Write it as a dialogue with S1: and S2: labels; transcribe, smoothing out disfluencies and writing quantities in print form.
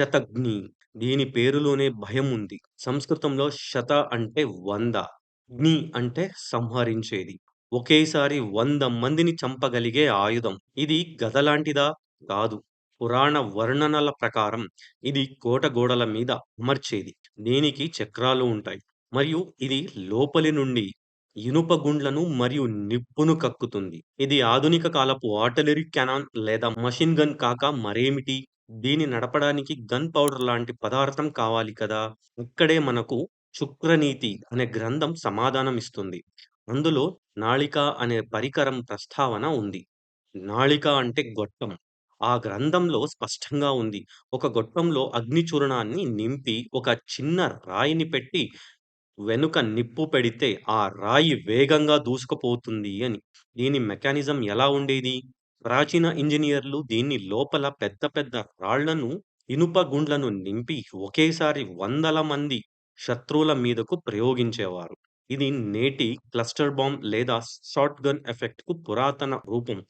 S1: శతఘ్ని. దీని పేరులోనే భయం ఉంది. సంస్కృతంలో శత అంటే 100, ఘ్ని అంటే సంహరించేది. ఒకేసారి 100 మందిని చంపగలిగే ఆయుధం. ఇది గద లాంటిదా? కాదు. పురాణ వర్ణనల ప్రకారం ఇది కోట గోడల మీద అమర్చేది. దీనికి చక్రాలు ఉంటాయి. మరియు ఇది లోపలి నుండి ఇనుప గుండ్లను మరియు నిప్పును కక్కుతుంది. ఇది ఆధునిక కాలపు ఆర్టిల్లరీ క్యానాన్ లేదా మషిన్ గన్ కాక మరేమిటి? దీన్ని నడపడానికి గన్ పౌడర్ లాంటి పదార్థం కావాలి కదా! ఇక్కడే మనకు 'శుక్రనీతి' అనే గ్రంథం సమాధానం ఇస్తుంది. అందులో నాళిక అనే పరికరం ప్రస్తావన ఉంది. నాళిక అంటే గొట్టం. ఆ గ్రంథంలో స్పష్టంగా ఉంది. ఒక గొట్టంలో అగ్ని చూర్ణాన్ని నింపి ఒక చిన్న రాయిని పెట్టి వెనుక నిప్పు పెడితే ఆ రాయి వేగంగా దూసుకుపోతుంది అని. దీని మెకానిజం ఎలా ఉండేది? ప్రాచీన ఇంజినీర్లు దీన్ని లోపల పెద్ద పెద్ద రాళ్లను, ఇనుప గుండ్లను నింపి ఒకేసారి వందల మంది శత్రువుల మీదకు ప్రయోగించేవారు. ఇది నేటి క్లస్టర్ బాంబ్ లేదా షాట్‌గన్ ఎఫెక్ట్‌కు పురాతన రూపం.